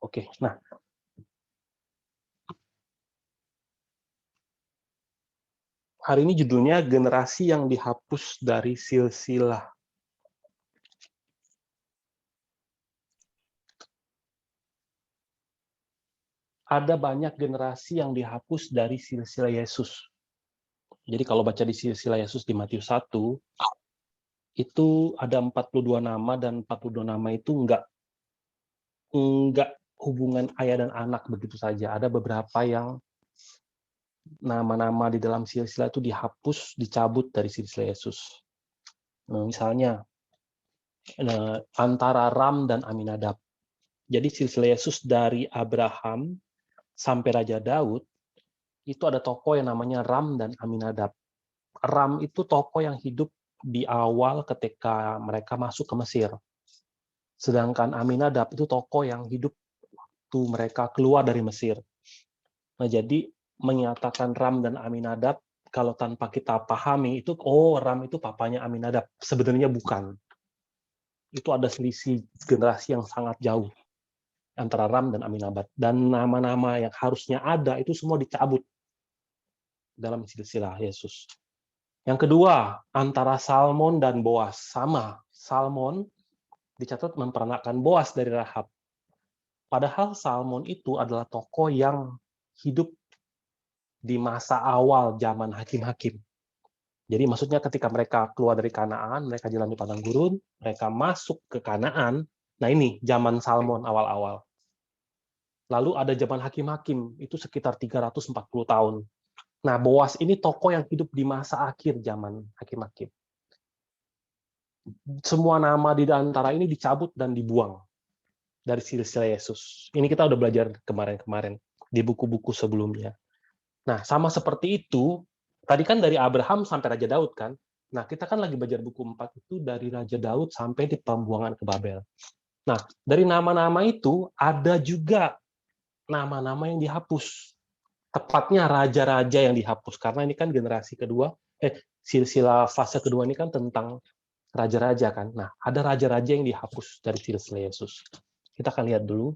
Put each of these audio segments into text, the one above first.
Oke, nah hari ini judulnya generasi yang dihapus dari silsilah. Ada banyak generasi yang dihapus dari silsilah Yesus. Jadi kalau baca di silsilah Yesus di Matius 1, itu ada 42 nama, dan 42 nama itu enggak hubungan ayah dan anak begitu saja. Ada beberapa yang nama-nama di dalam silsilah itu dihapus, dicabut dari silsilah Yesus. Nah, misalnya antara Ram dan Aminadab. Jadi silsilah Yesus dari Abraham sampai Raja Daud, itu ada tokoh yang namanya Ram dan Aminadab. Ram itu tokoh yang hidup di awal ketika mereka masuk ke Mesir. Sedangkan Aminadab itu tokoh yang hidup waktu mereka keluar dari Mesir. Nah, jadi menyatakan Ram dan Aminadab, kalau tanpa kita pahami, itu, Ram itu papanya Aminadab. Sebenarnya bukan. Itu ada selisih generasi yang sangat jauh antara Ram dan Aminadab. Dan nama-nama yang harusnya ada, itu semua dicabut dalam silsilah Yesus. Yang kedua, antara Salmon dan Boas. Sama, Salmon dicatat memperanakan Boas dari Rahab. Padahal Salmon itu adalah tokoh yang hidup di masa awal zaman hakim-hakim. Jadi maksudnya ketika mereka keluar dari Kanaan, mereka jalan di padang gurun, mereka masuk ke Kanaan, nah ini zaman Salmon awal-awal. Lalu ada zaman hakim-hakim, itu sekitar 340 tahun. Nah, Boas ini tokoh yang hidup di masa akhir zaman hakim-hakim. Semua nama di antara ini dicabut dan dibuang dari silsilah Yesus. Ini kita udah belajar kemarin-kemarin di buku-buku sebelumnya. Nah, sama seperti itu, tadi kan dari Abraham sampai Raja Daud kan? Nah, kita kan lagi belajar buku 4 itu dari Raja Daud sampai di pembuangan ke Babel. Nah, dari nama-nama itu ada juga nama-nama yang dihapus. Tepatnya raja-raja yang dihapus, karena ini kan generasi kedua, silsilah fase kedua ini kan tentang raja-raja kan. Nah, ada raja-raja yang dihapus dari silsilah Yesus. Kita akan lihat dulu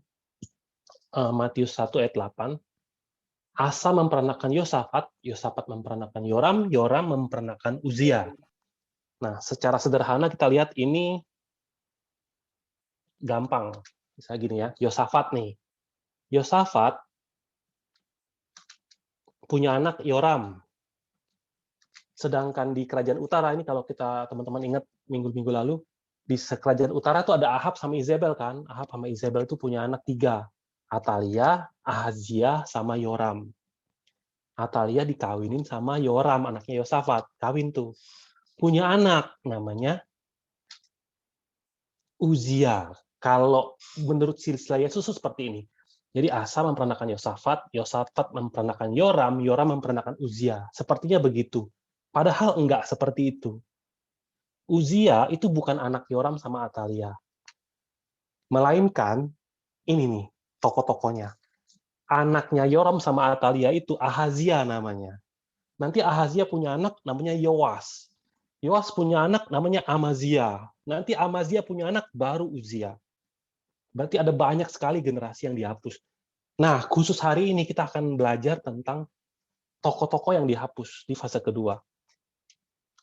Matius 1 ayat 8. Asa memperanakan Yosafat, Yosafat memperanakan Yoram, Yoram memperanakan Uzia. Nah, secara sederhana kita lihat ini gampang. Misalnya gini ya, Yosafat nih. Yosafat punya anak Yoram. Sedangkan di kerajaan utara, ini kalau kita teman-teman ingat minggu-minggu lalu, di kerajaan utara itu ada Ahab sama Izebel kan. Ahab sama Izebel itu punya anak 3. Atalia, Ahazia, sama Yoram. Atalia dikawinin sama Yoram, anaknya Yosafat. Kawin tuh. Punya anak, namanya Uzia. Kalau menurut silsilah Yesus seperti ini. Jadi Asa memperanakan Yosafat, Yosafat memperanakan Yoram, Yoram memperanakan Uzia. Sepertinya begitu. Padahal enggak seperti itu. Uzia itu bukan anak Yoram sama Atalia. Melainkan, ini nih, tokoh-tokohnya. Anaknya Yoram sama Atalia itu Ahazia namanya. Nanti Ahazia punya anak namanya Yoas. Yoas punya anak namanya Amazia. Nanti Amazia punya anak baru Uzia. Berarti ada banyak sekali generasi yang dihapus. Nah, khusus hari ini kita akan belajar tentang tokoh-tokoh yang dihapus di fase kedua.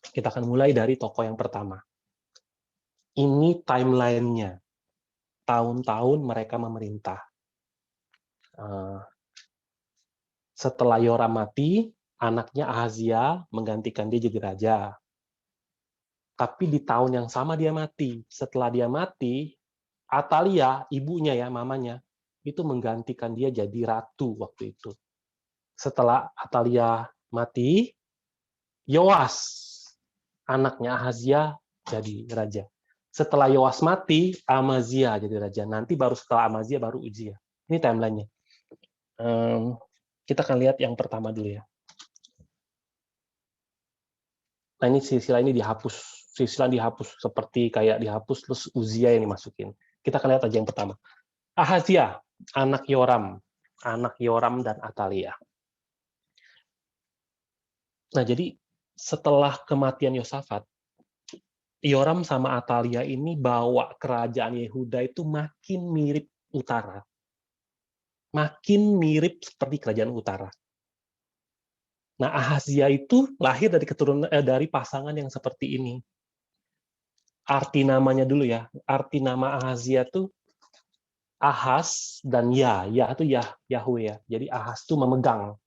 Kita akan mulai dari tokoh yang pertama. Ini timeline-nya. Tahun-tahun mereka memerintah. Setelah Yoram mati, anaknya Ahazia menggantikan dia jadi raja. Tapi di tahun yang sama dia mati. Setelah dia mati, Atalia, ibunya ya, mamanya, itu menggantikan dia jadi ratu waktu itu. Setelah Atalia mati, Yoas, anaknya Ahazia, jadi raja. Setelah Yoas mati, Amazia jadi raja. Nanti baru setelah Amazia, baru Uzia. Ini timeline-nya. Kita akan lihat yang pertama dulu ya. Nah, ini silsilah ini dihapus. Silsilah dihapus. Seperti kayak dihapus, terus Uzia yang dimasukin. Kita akan lihat aja yang pertama. Ahazia, anak Yoram. Anak Yoram dan Atalia. Nah, jadi setelah kematian Yosafat, Yoram sama Atalia ini bawa kerajaan Yehuda itu makin mirip utara. makin mirip seperti kerajaan utara. Nah, Ahazia itu lahir dari keturunan dari pasangan yang seperti ini. Arti namanya dulu ya. Arti nama Ahazia tuh Ahaz dan Ya itu Yahweh ya. Jadi Ahaz itu memegang.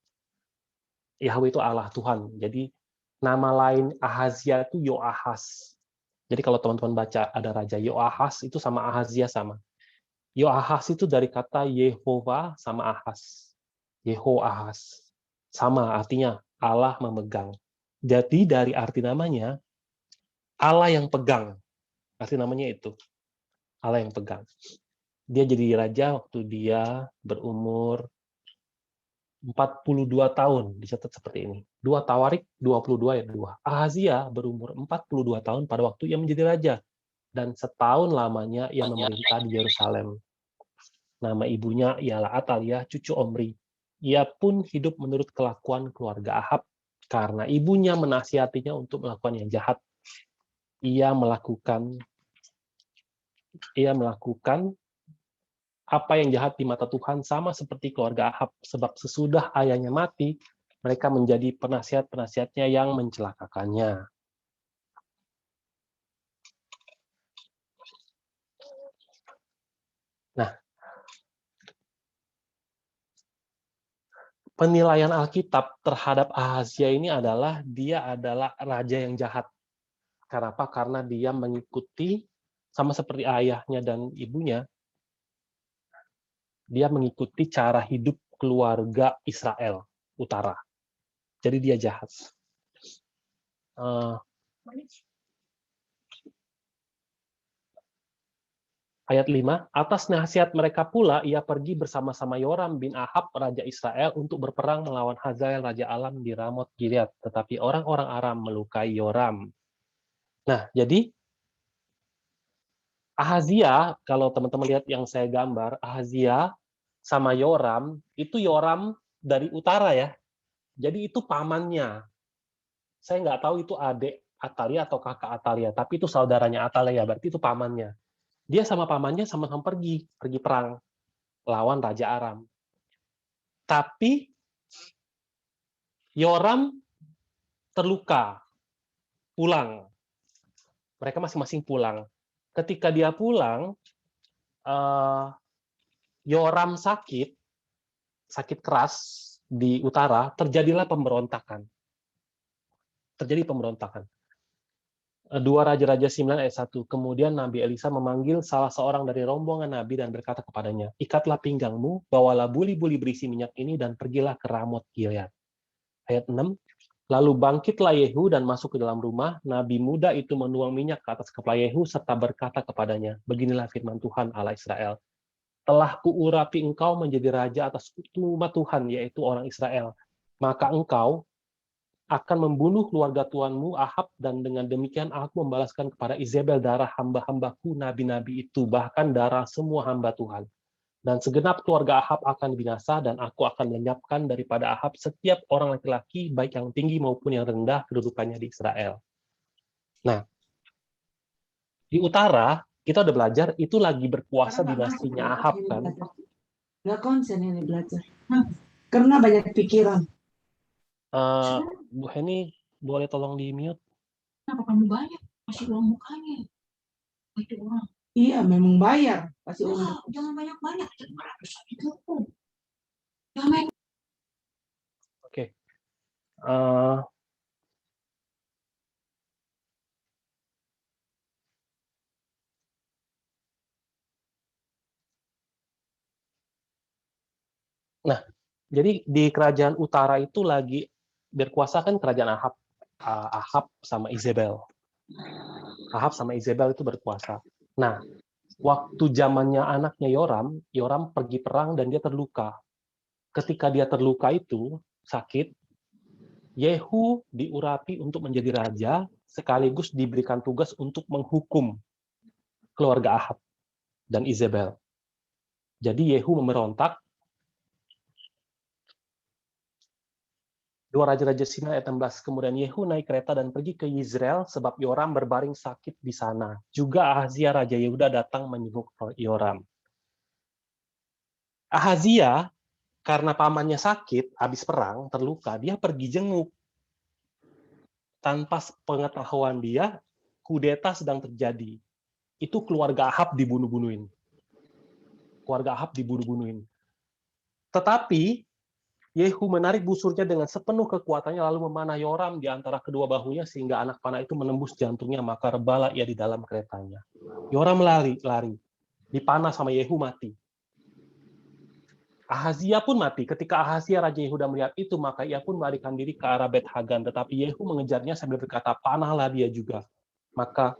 Yahweh itu Allah Tuhan. Jadi nama lain Ahazia itu Yoahaz. Jadi kalau teman-teman baca ada raja Yoahaz itu sama Ahazia sama. Yoahaz itu dari kata Yehova sama Ahaz. Yehoahaz. Sama artinya Allah memegang. Jadi dari arti namanya Allah yang pegang. Arti namanya itu. Allah yang pegang. Dia jadi raja waktu dia berumur 42 tahun, dicatat seperti ini. 2 Tawarik 22 ayat 2. Ahazia berumur 42 tahun pada waktu ia menjadi raja, dan setahun lamanya ia memerintah di Yerusalem. Nama ibunya ialah Atalia, cucu Omri. Ia pun hidup menurut kelakuan keluarga Ahab, karena ibunya menasihatinya untuk melakukan yang jahat. Ia melakukan apa yang jahat di mata Tuhan, sama seperti keluarga Ahab, sebab sesudah ayahnya mati, mereka menjadi penasihat-penasihatnya yang mencelakakannya. Nah, penilaian Alkitab terhadap Ahazia ini adalah dia adalah raja yang jahat. Kenapa? Karena dia mengikuti, sama seperti ayahnya dan ibunya, dia mengikuti cara hidup keluarga Israel Utara. Jadi dia jahat. Ayat 5, atas nasihat mereka pula, ia pergi bersama-sama Yoram bin Ahab, raja Israel, untuk berperang melawan Hazael, raja Alam di Ramot Gilead. Tetapi orang-orang Aram melukai Yoram. Nah, jadi Ahazia, kalau teman-teman lihat yang saya gambar, Ahazia sama Yoram, itu Yoram dari utara ya. Jadi itu pamannya. Saya nggak tahu itu adik Atalia atau kakak Atalia, tapi itu saudaranya Atalia, berarti itu pamannya. Dia sama pamannya sama-sama pergi perang lawan Raja Aram. Tapi Yoram terluka, pulang. Mereka masing-masing pulang. Ketika dia pulang, Yoram sakit keras di utara, terjadilah pemberontakan. Terjadi pemberontakan. 2 Raja-Raja 9 ayat 1. Kemudian Nabi Elisa memanggil salah seorang dari rombongan Nabi dan berkata kepadanya, ikatlah pinggangmu, bawalah buli-buli berisi minyak ini dan pergilah ke Ramot Gilead. Ayat 6. Lalu bangkitlah Yehu dan masuk ke dalam rumah. Nabi muda itu menuang minyak ke atas kepala Yehu serta berkata kepadanya, beginilah firman Tuhan Allah Israel. Telah kuurapi engkau menjadi raja atas umat Tuhan, yaitu orang Israel. Maka engkau akan membunuh keluarga tuanmu Ahab, dan dengan demikian aku membalaskan kepada Izebel darah hamba-hambaku nabi-nabi itu, bahkan darah semua hamba Tuhan. Dan segenap keluarga Ahab akan binasa, dan aku akan lenyapkan daripada Ahab setiap orang laki-laki, baik yang tinggi maupun yang rendah kedudukannya di Israel. Nah, di utara, kita udah belajar, itu lagi berkuasa dinastinya Ahab, kan? Nggak konsen ini belajar. Karena banyak pikiran. Bu Heni, boleh tolong di-mute? Kenapa kamu banyak? Kasih uang mukanya. Itu orang. Iya, memang bayar. Kasih uang. Jangan banyak-banyak. 500 itu. Jangan. Oke. Nah, jadi di kerajaan utara itu lagi berkuasa kan kerajaan Ahab. Ahab sama Izebel. Ahab sama Izebel itu berkuasa. Nah, waktu zamannya anaknya Yoram, Yoram pergi perang dan dia terluka. Ketika dia terluka itu, sakit, Yehu diurapi untuk menjadi raja, sekaligus diberikan tugas untuk menghukum keluarga Ahab dan Izebel. Jadi Yehu memberontak. 2 Raja-Raja 9 ayat 16. Kemudian Yehu naik kereta dan pergi ke Yizreel, sebab Yoram berbaring sakit di sana. Juga Ahazia Raja Yehuda datang menyenguk Yoram. Ahazia karena pamannya sakit, habis perang, terluka, dia pergi jenguk. Tanpa pengetahuan dia, kudeta sedang terjadi. Itu keluarga Ahab dibunuh-bunuhin. Keluarga Ahab dibunuh-bunuhin. Tetapi Yehu menarik busurnya dengan sepenuh kekuatannya lalu memanah Yoram di antara kedua bahunya sehingga anak panah itu menembus jantungnya, maka rebahlah ia di dalam keretanya. Yoram lari, dipanah sama Yehu, mati. Ahazia pun mati. Ketika Ahazia Raja Yehuda melihat itu, maka ia pun melarikan diri ke arah Bet Hagan, tetapi Yehu mengejarnya sambil berkata, panahlah dia juga. Maka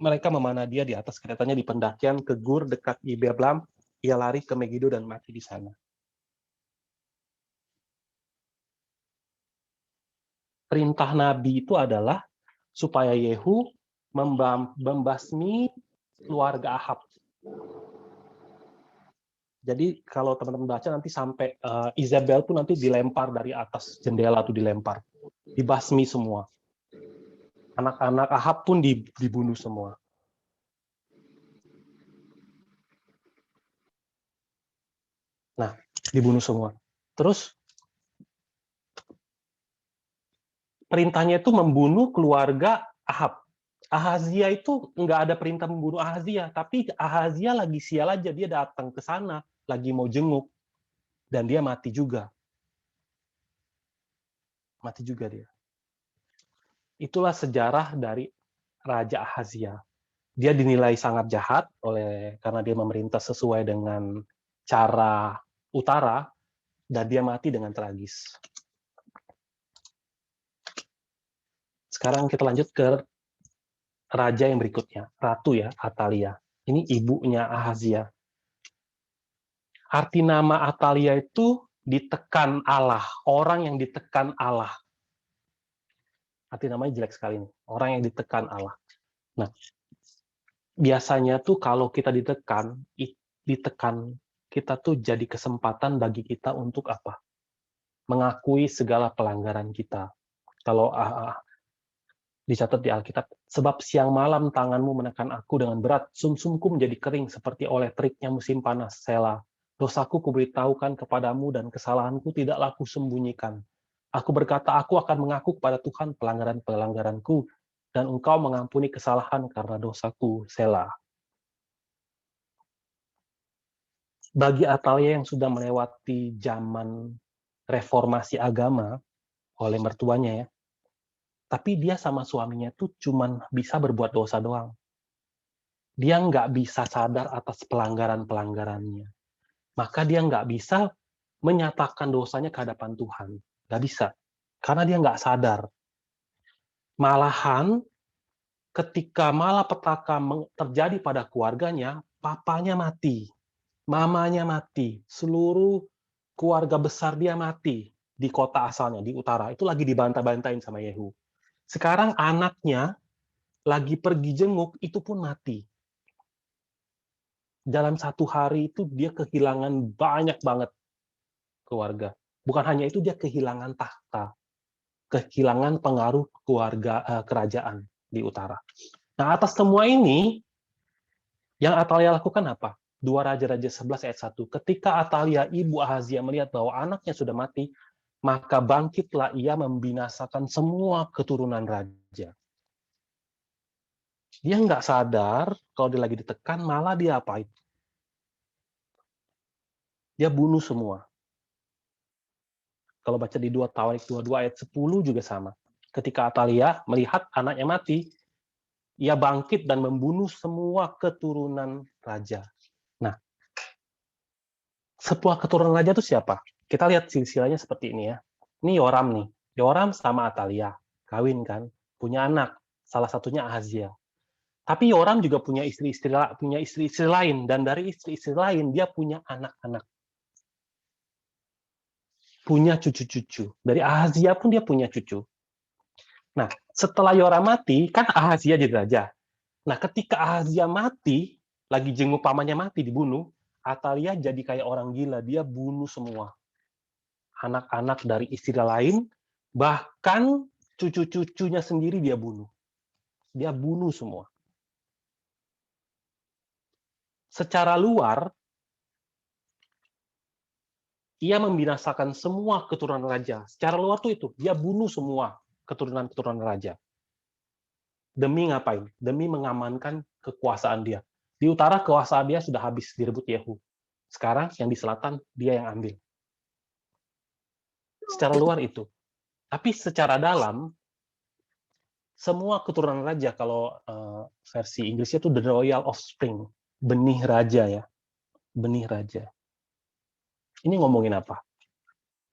mereka memanah dia di atas keretanya di pendakian ke Gur dekat Ibeblam. Ia lari ke Megido dan mati di sana. Perintah Nabi itu adalah supaya Yehu membasmi keluarga Ahab. Jadi kalau teman-teman baca nanti sampai Isabel tuh nanti dilempar dari atas jendela tuh dilempar, dibasmi semua. Anak-anak Ahab pun dibunuh semua. Nah, dibunuh semua. Terus perintahnya itu membunuh keluarga Ahab. Ahazia itu nggak ada perintah membunuh Ahazia, tapi Ahazia lagi sial aja, dia datang ke sana, lagi mau jenguk, dan dia mati juga. Mati juga dia. Itulah sejarah dari Raja Ahazia. Dia dinilai sangat jahat karena dia memerintah sesuai dengan cara utara, dan dia mati dengan tragis. Sekarang kita lanjut ke raja yang berikutnya, Ratu ya, Atalia. Ini ibunya Ahazia. Arti nama Atalia itu ditekan Allah, orang yang ditekan Allah. Arti namanya jelek sekali nih, orang yang ditekan Allah. Nah, biasanya tuh kalau kita ditekan, kita tuh jadi kesempatan bagi kita untuk apa? Mengakui segala pelanggaran kita. Kalau dicatat di Alkitab, sebab siang malam tanganmu menekan aku dengan berat, sumsumku menjadi kering seperti oleh teriknya musim panas, Sela. Dosaku kuberitahukan kepadamu dan kesalahanku tidaklah kusembunyikan. Aku berkata, aku akan mengaku kepada Tuhan pelanggaran-pelanggaranku, dan engkau mengampuni kesalahan karena dosaku, Sela. Bagi Atalia yang sudah melewati zaman reformasi agama oleh mertuanya ya, tapi dia sama suaminya tuh cuman bisa berbuat dosa doang. Dia nggak bisa sadar atas pelanggaran-pelanggarannya. Maka dia nggak bisa menyatakan dosanya ke hadapan Tuhan. Nggak bisa. Karena dia nggak sadar. Malahan, ketika malapetaka terjadi pada keluarganya, papanya mati, mamanya mati, seluruh keluarga besar dia mati di kota asalnya, di utara. Itu lagi dibantah-bantain sama Yehu. Sekarang anaknya lagi pergi jenguk, itu pun mati. Dalam satu hari itu dia kehilangan banyak banget keluarga. Bukan hanya itu, dia kehilangan tahta, kehilangan pengaruh keluarga kerajaan di utara. Nah, atas semua ini, yang Atalia lakukan apa? 2 Raja-Raja 11 ayat 1. Ketika Atalia, ibu Ahazia, melihat bahwa anaknya sudah mati, maka bangkitlah ia membinasakan semua keturunan raja. Dia nggak sadar kalau dia lagi ditekan, malah dia apain? Dia bunuh semua. Kalau baca di 2 Tawarik 22 ayat 10 juga sama. Ketika Atalia melihat anaknya mati, ia bangkit dan membunuh semua keturunan raja. Nah, sebuah keturunan raja itu siapa? Kita lihat silsilahnya seperti ini ya. Ini Yoram nih. Yoram sama Atalia. Kawin kan? Punya anak. Salah satunya Ahazia. Tapi Yoram juga punya istri-istri lain. Dan dari istri-istri lain, dia punya anak-anak. Punya cucu-cucu. Dari Ahazia pun dia punya cucu. Nah, setelah Yoram mati, kan Ahazia jadi raja. Nah, ketika Ahazia mati, lagi jenguk pamannya mati, dibunuh, Atalia jadi kayak orang gila. Dia bunuh semua. Anak-anak dari istri lain, bahkan cucu-cucunya sendiri dia bunuh. Dia bunuh semua. Secara luar, ia membinasakan semua keturunan raja. Secara luar tuh itu, dia bunuh semua keturunan-keturunan raja. Demi ngapain? Demi mengamankan kekuasaan dia. Di utara kekuasaan dia sudah habis direbut Yehu. Sekarang yang di selatan dia yang ambil. Secara luar itu. Tapi secara dalam, semua keturunan raja, kalau versi Inggrisnya itu the royal offspring, benih raja ya. Benih raja. Ini ngomongin apa?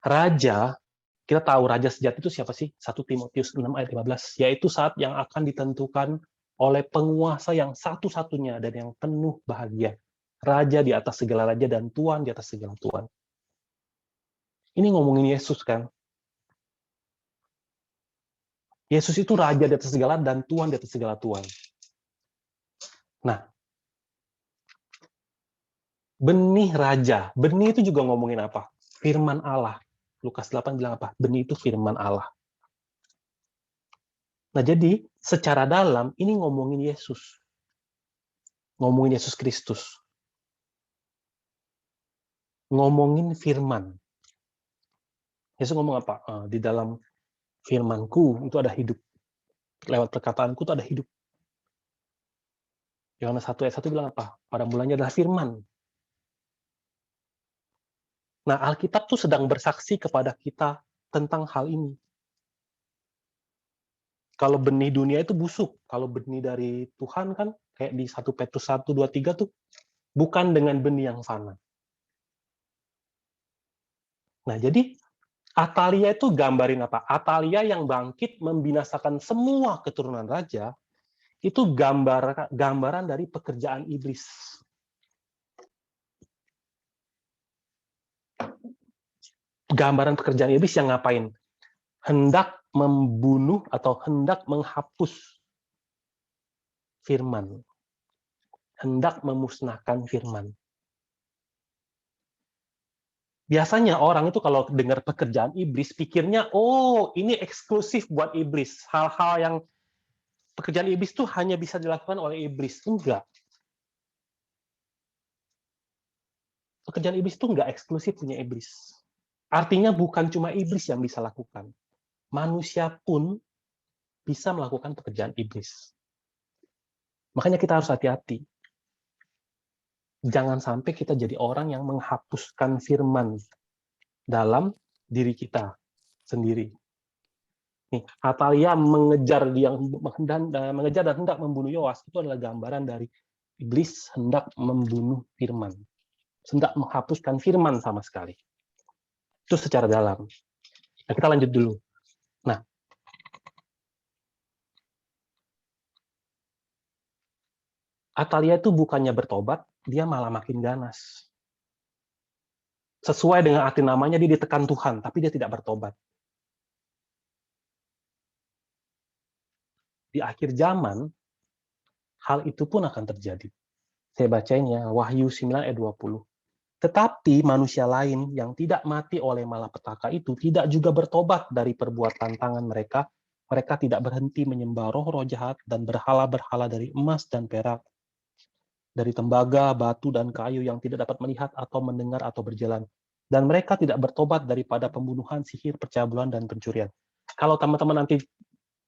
Raja, kita tahu raja sejati itu siapa sih? 1 Timotius 6 ayat 15, yaitu saat yang akan ditentukan oleh penguasa yang satu-satunya dan yang penuh bahagia. Raja di atas segala raja dan tuan di atas segala tuan. Ini ngomongin Yesus kan? Yesus itu raja di atas segala dan tuan di atas segala tuan. Nah, benih raja. Benih itu juga ngomongin apa? Firman Allah. Lukas 8 bilang apa? Benih itu firman Allah. Nah, jadi secara dalam ini ngomongin Yesus. Ngomongin Yesus Kristus. Ngomongin firman. Yesus ngomong apa? Di dalam firman-Ku itu ada hidup. Lewat perkataan-Ku itu ada hidup. Yohanes 1 ayat 1 bilang apa? Pada mulanya adalah firman. Nah, Alkitab tuh sedang bersaksi kepada kita tentang hal ini. Kalau benih dunia itu busuk, kalau benih dari Tuhan kan, kayak di 1 Petrus 1, 2, 3 tuh, bukan dengan benih yang fana. Nah, jadi Atalia itu gambarin apa? Atalia yang bangkit membinasakan semua keturunan raja, itu gambaran dari pekerjaan iblis. Gambaran pekerjaan iblis yang ngapain? Hendak membunuh atau hendak menghapus firman. Hendak memusnahkan firman. Biasanya orang itu kalau dengar pekerjaan iblis, pikirnya, oh ini eksklusif buat iblis. Hal-hal yang pekerjaan iblis itu hanya bisa dilakukan oleh iblis. Enggak. Pekerjaan iblis itu enggak eksklusif punya iblis. Artinya bukan cuma iblis yang bisa lakukan. Manusia pun bisa melakukan pekerjaan iblis. Makanya kita harus hati-hati. Jangan sampai kita jadi orang yang menghapuskan firman dalam diri kita sendiri. Nih, Atalia mengejar dan hendak membunuh Yoas, itu adalah gambaran dari iblis hendak membunuh firman. Hendak menghapuskan firman sama sekali. Itu secara dalam. Nah, kita lanjut dulu. Nah, Atalia itu bukannya bertobat, dia malah makin ganas. Sesuai dengan arti namanya, dia ditekan Tuhan, tapi dia tidak bertobat. Di akhir zaman, hal itu pun akan terjadi. Saya bacain ya, Wahyu 9 ayat 20. Tetapi manusia lain yang tidak mati oleh malapetaka itu tidak juga bertobat dari perbuatan tangan mereka. Mereka tidak berhenti menyembah roh-roh jahat dan berhala-berhala dari emas dan perak, dari tembaga, batu, dan kayu yang tidak dapat melihat atau mendengar atau berjalan. Dan mereka tidak bertobat daripada pembunuhan, sihir, percabulan, dan pencurian. Kalau teman-teman nanti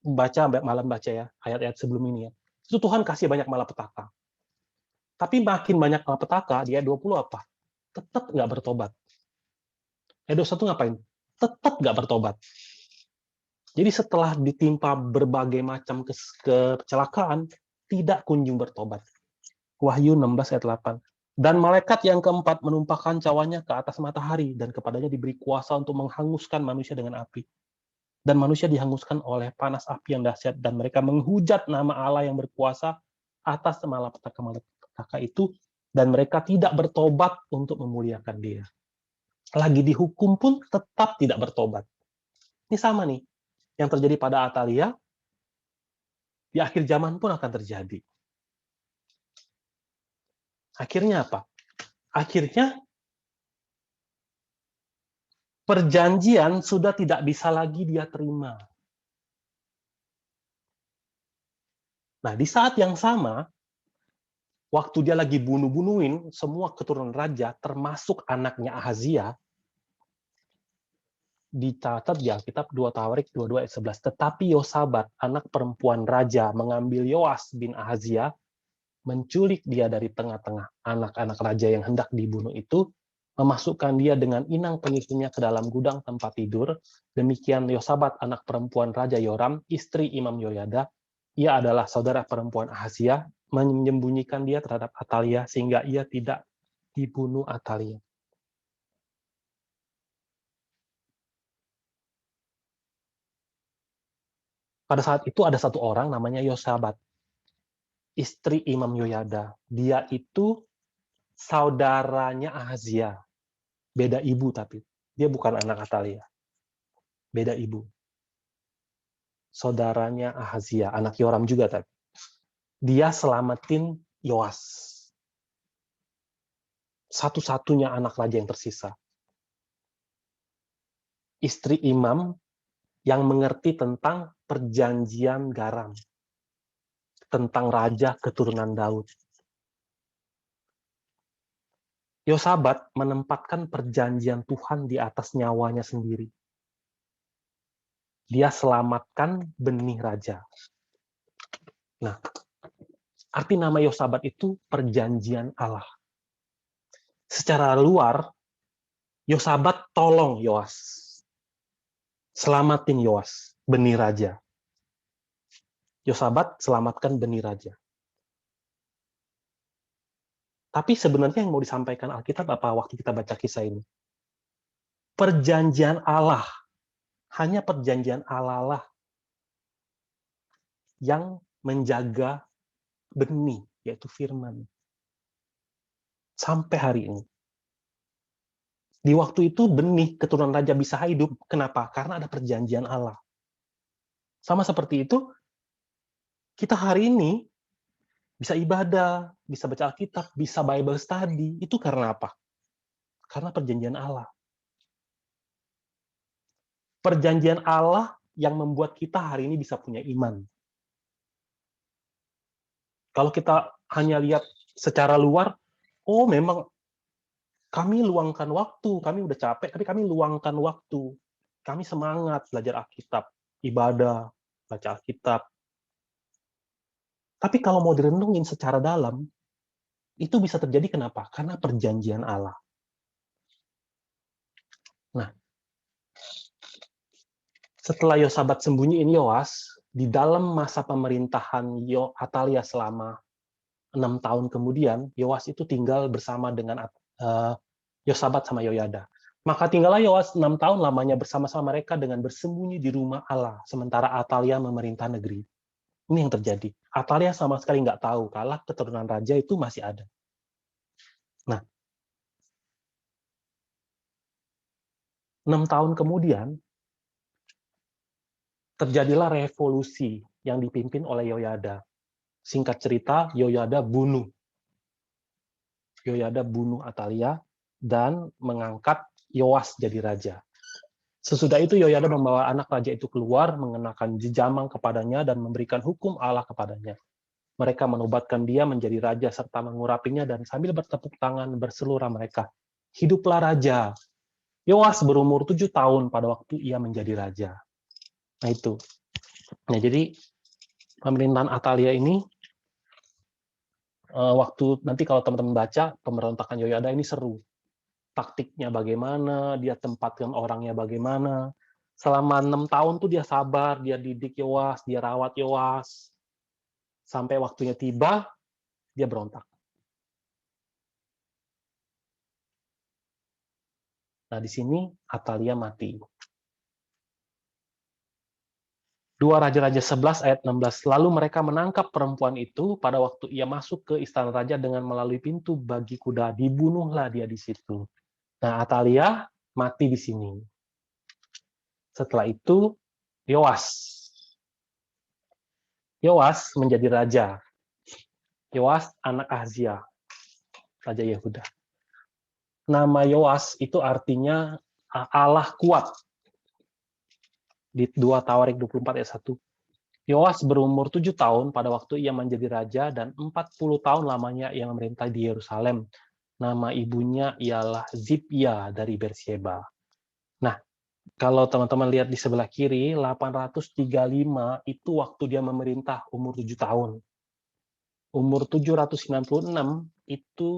malam baca ya, ayat-ayat sebelum ini ya, itu Tuhan kasih banyak malapetaka. Tapi makin banyak malapetaka, dia 20 apa? Tetap nggak bertobat. Ayat 21 ngapain? Tetap nggak bertobat. Jadi setelah ditimpa berbagai macam kecelakaan, tidak kunjung bertobat. Wahyu 16 ayat 8. Dan malaikat yang keempat menumpahkan cawanya ke atas matahari, dan kepadanya diberi kuasa untuk menghanguskan manusia dengan api. Dan manusia dihanguskan oleh panas api yang dahsyat, dan mereka menghujat nama Allah yang berkuasa atas malapetaka itu, dan mereka tidak bertobat untuk memuliakan Dia. Lagi dihukum pun tetap tidak bertobat. Ini sama nih, yang terjadi pada Atalia, di akhir zaman pun akan terjadi. Akhirnya apa? Akhirnya perjanjian sudah tidak bisa lagi dia terima. Nah, di saat yang sama, waktu dia lagi bunuh-bunuhin semua keturunan raja, termasuk anaknya Ahazia, dicatat di Alkitab 2 Tawarik 22 ayat 11. Tetapi Yosabat, anak perempuan raja, mengambil Yoas bin Ahazia, menculik dia dari tengah-tengah anak-anak raja yang hendak dibunuh itu, memasukkan dia dengan inang pengikutnya ke dalam gudang tempat tidur. Demikian Yosabat, anak perempuan Raja Yoram, istri Imam Yoyada, ia adalah saudara perempuan Ahazia, menyembunyikan dia terhadap Atalia sehingga ia tidak dibunuh Atalia. Pada saat itu ada satu orang namanya Yosabat, istri Imam Yoyada. Dia itu saudaranya Ahazia. Beda ibu tapi. Dia bukan anak Atalia. Beda ibu. Saudaranya Ahazia, anak Yoram juga tapi. Dia selamatin Yoas. Satu-satunya anak raja yang tersisa. Istri imam yang mengerti tentang perjanjian garam. Tentang raja keturunan Daud. Yosabat menempatkan perjanjian Tuhan di atas nyawanya sendiri. Dia selamatkan benih raja. Nah, arti nama Yosabat itu perjanjian Allah. Secara luar, Yosabat tolong Yoas. Selamatin Yoas, benih raja. Yosabat selamatkan benih raja. Tapi sebenarnya yang mau disampaikan Alkitab apa waktu kita baca kisah ini? Perjanjian Allah. Hanya perjanjian Allah lah yang menjaga benih, yaitu firman. Sampai hari ini. Di waktu itu benih keturunan raja bisa hidup. Kenapa? Karena ada perjanjian Allah. Sama seperti itu, kita hari ini bisa ibadah, bisa baca Alkitab, bisa Bible study. Itu karena apa? Karena perjanjian Allah. Perjanjian Allah yang membuat kita hari ini bisa punya iman. Kalau kita hanya lihat secara luar, oh memang kami luangkan waktu, kami udah capek, tapi kami luangkan waktu. Kami semangat belajar Alkitab, ibadah, baca Alkitab. Tapi kalau mau direnungin secara dalam, itu bisa terjadi kenapa? Karena perjanjian Allah. Nah, setelah Yosabat sembunyiin Yoas, di dalam masa pemerintahan Atalia selama 6 tahun kemudian, Yoas itu tinggal bersama dengan Yosabat sama Yoyada. Maka tinggallah Yoas 6 tahun lamanya bersama-sama mereka dengan bersembunyi di rumah Allah, sementara Atalia memerintah negeri. Ini yang terjadi. Atalia sama sekali nggak tahu kalau keturunan raja itu masih ada. Nah, 6 tahun kemudian, terjadilah revolusi yang dipimpin oleh Yoyada. Singkat cerita, Yoyada bunuh Atalia dan mengangkat Yoas jadi raja. Sesudah itu Yoyada membawa anak raja itu keluar, mengenakan jejamang kepadanya dan memberikan hukum Allah kepadanya. Mereka menobatkan dia menjadi raja serta mengurapinya dan sambil bertepuk tangan berseluruh mereka, hiduplah raja. Yoas berumur 7 tahun pada waktu ia menjadi raja. Nah itu. Nah jadi pemerintahan Atalia ini waktu nanti kalau teman-teman baca pemberontakan Yoyada ini seru. Taktiknya bagaimana, dia tempatkan orangnya bagaimana. Selama 6 tahun tuh dia sabar, dia didik Yoas, dia rawat Yoas. Sampai waktunya tiba, dia berontak. Nah, di sini Atalia mati. 2 Raja-Raja 11 ayat 16. Lalu mereka menangkap perempuan itu pada waktu ia masuk ke istana raja dengan melalui pintu bagi kuda. Dibunuhlah dia di situ. Nah, Atalia mati di sini. Setelah itu, Yoas menjadi raja. Yoas anak Ahazia, raja Yehuda. Nama Yoas itu artinya Allah kuat. Di 2 Tawarik 24 ayat 1. Yoas berumur 7 tahun pada waktu ia menjadi raja dan 40 tahun lamanya ia memerintah di Yerusalem. Nama ibunya ialah Zibia dari Beersheba. Nah, Kalau teman-teman lihat di sebelah kiri, 835 itu waktu dia memerintah umur 7 tahun. Umur 796 itu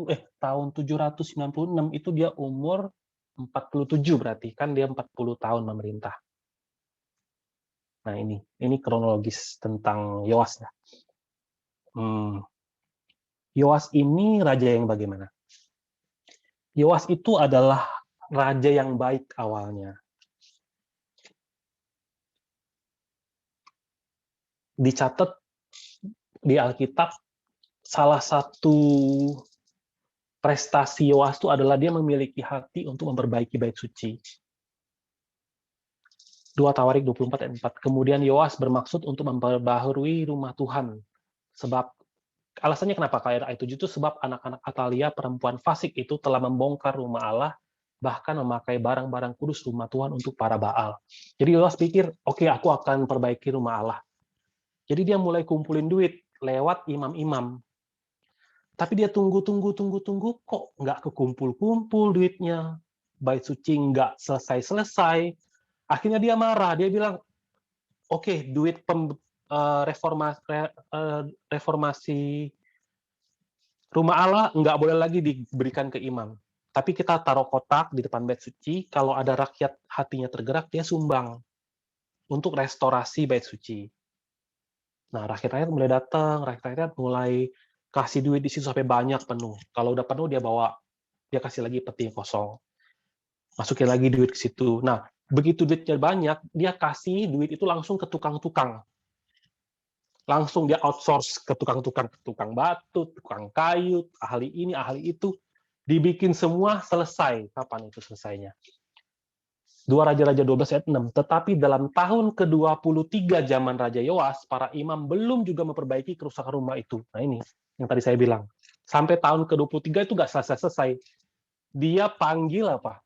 tahun 796 itu dia umur 47 berarti kan dia 40 tahun memerintah. Nah, ini kronologis tentang Yoas ya. Yoas ini raja yang bagaimana? Yoas itu adalah raja yang baik awalnya. Dicatat di Alkitab, salah satu prestasi Yoas itu adalah dia memiliki hati untuk memperbaiki bait suci. 2 Tawarik 24 ayat 4. Kemudian Yoas bermaksud untuk memperbaharui rumah Tuhan. Sebab alasannya kenapa ayat 7 itu sebab anak-anak Atalia perempuan fasik itu telah membongkar rumah Allah, bahkan memakai barang-barang kudus rumah Tuhan untuk para Baal. Jadi Yoas pikir, oke, aku akan perbaiki rumah Allah. Jadi dia mulai kumpulin duit lewat imam-imam. Tapi dia tunggu, kok nggak kekumpul-kumpul duitnya. Bait suci nggak selesai-selesai. Akhirnya dia marah, dia bilang, oke, duit reformasi rumah Allah nggak boleh lagi diberikan ke imam. Tapi kita taruh kotak di depan bait suci, kalau ada rakyat hatinya tergerak, dia sumbang untuk restorasi bait suci. Nah, rakyat-rakyat mulai datang, rakyat-rakyat mulai kasih duit di situ sampai banyak penuh. Kalau udah penuh, dia kasih lagi peti kosong. Masukin lagi duit ke situ. Nah, begitu duitnya banyak, dia kasih duit itu langsung ke tukang-tukang. Langsung dia outsource ke tukang batu, tukang kayu, ahli ini, ahli itu. Dibikin semua selesai. Kapan itu selesainya? 2 Raja-Raja 12 ayat 6. Tetapi dalam tahun ke-23 zaman Raja Yoas, para imam belum juga memperbaiki kerusakan rumah itu. Nah ini, yang tadi saya bilang. Sampai tahun ke-23 itu nggak selesai-selesai. Dia panggil apa?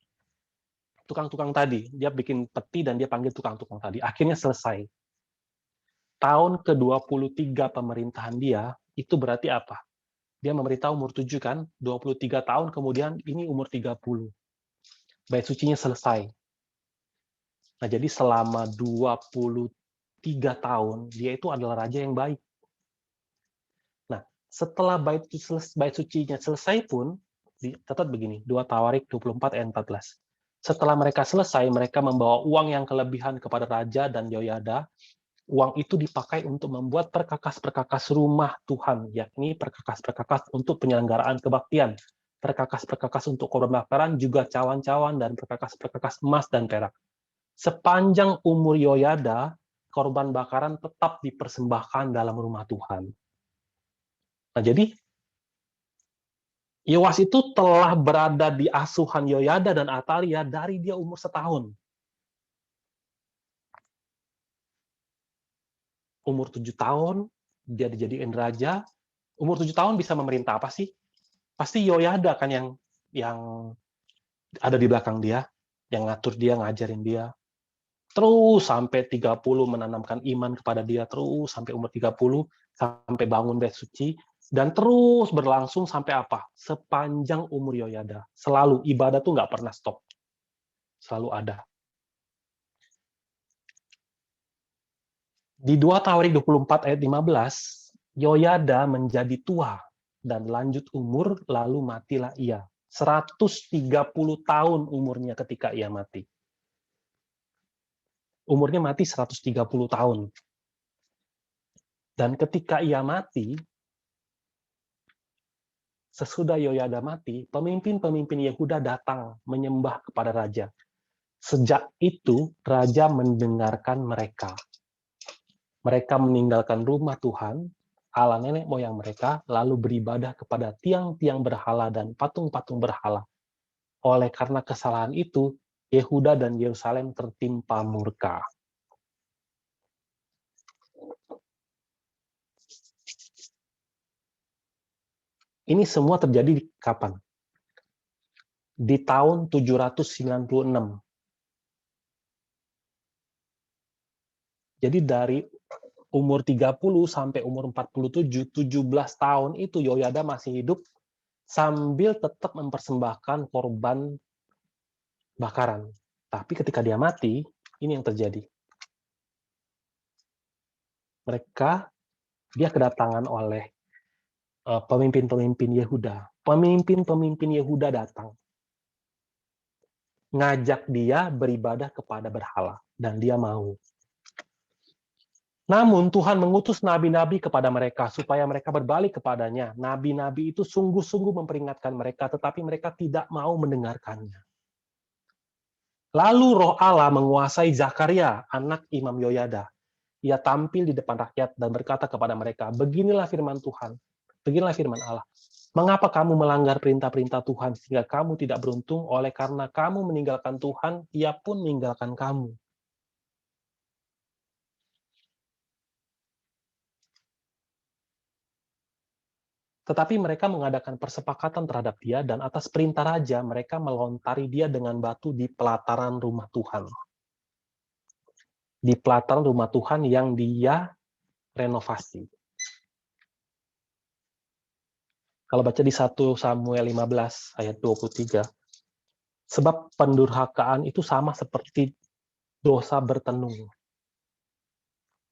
Tukang-tukang tadi. Dia bikin peti dan dia panggil tukang-tukang tadi. Akhirnya selesai. Tahun ke-23 pemerintahan dia, itu berarti apa? Dia memerintah umur 7 kan? 23 tahun, kemudian ini umur 30. Bait sucinya selesai. Nah, jadi selama 23 tahun, dia itu adalah raja yang baik. Nah, setelah bait sucinya selesai pun, dicatat begini, 2 Tawarik 24 ayat 14. Setelah mereka selesai, mereka membawa uang yang kelebihan kepada raja dan Yoyada. Uang itu dipakai untuk membuat perkakas-perkakas rumah Tuhan, yakni perkakas-perkakas untuk penyelenggaraan kebaktian, perkakas-perkakas untuk korban bakaran, juga cawan-cawan dan perkakas-perkakas emas dan perak. Sepanjang umur Yoyada, korban bakaran tetap dipersembahkan dalam rumah Tuhan. Nah, jadi Yoas itu telah berada di asuhan Yoyada dan Atalia dari dia umur 1 tahun. Umur 7 tahun, dia dijadiin raja. Umur 7 tahun bisa memerintah apa sih? Pasti Yoyada kan yang ada di belakang dia, yang ngatur dia, ngajarin dia. Terus sampai 30 menanamkan iman kepada dia, terus sampai umur 30, sampai bangun bait suci, dan terus berlangsung sampai apa? Sepanjang umur Yoyada. Selalu, ibadah tuh nggak pernah stop. Selalu ada. Di 2 Tawarik 24 ayat 15, Yoyada menjadi tua dan lanjut umur, lalu matilah ia. 130 tahun umurnya ketika ia mati. Umurnya mati 130 tahun. Dan ketika ia mati, sesudah Yoyada mati, pemimpin-pemimpin Yehuda datang menyembah kepada raja. Sejak itu, raja mendengarkan mereka. Mereka meninggalkan rumah Tuhan, Allah nenek moyang mereka, lalu beribadah kepada tiang-tiang berhala dan patung-patung berhala. Oleh karena kesalahan itu, Yehuda dan Yerusalem tertimpa murka. Ini semua terjadi di kapan? Di tahun 796. Jadi dari umur 30 sampai umur 47, 17 tahun itu Yoyada masih hidup sambil tetap mempersembahkan korban bakaran. Tapi ketika dia mati, ini yang terjadi. Dia kedatangan oleh pemimpin-pemimpin Yehuda. Pemimpin-pemimpin Yehuda datang. Ngajak dia beribadah kepada berhala. Dan dia mau. Namun Tuhan mengutus nabi-nabi kepada mereka supaya mereka berbalik kepadanya. Nabi-nabi itu sungguh-sungguh memperingatkan mereka, tetapi mereka tidak mau mendengarkannya. Lalu Roh Allah menguasai Zakaria, anak Imam Yoyada. Ia tampil di depan rakyat dan berkata kepada mereka, beginilah firman Tuhan, beginilah firman Allah. Mengapa kamu melanggar perintah-perintah Tuhan sehingga kamu tidak beruntung? Oleh karena kamu meninggalkan Tuhan, Ia pun meninggalkan kamu. Tetapi mereka mengadakan persepakatan terhadap dia, dan atas perintah raja, mereka melontari dia dengan batu di pelataran rumah Tuhan. Di pelataran rumah Tuhan yang dia renovasi. Kalau baca di 1 Samuel 15 ayat 23, sebab pendurhakaan itu sama seperti dosa bertenung.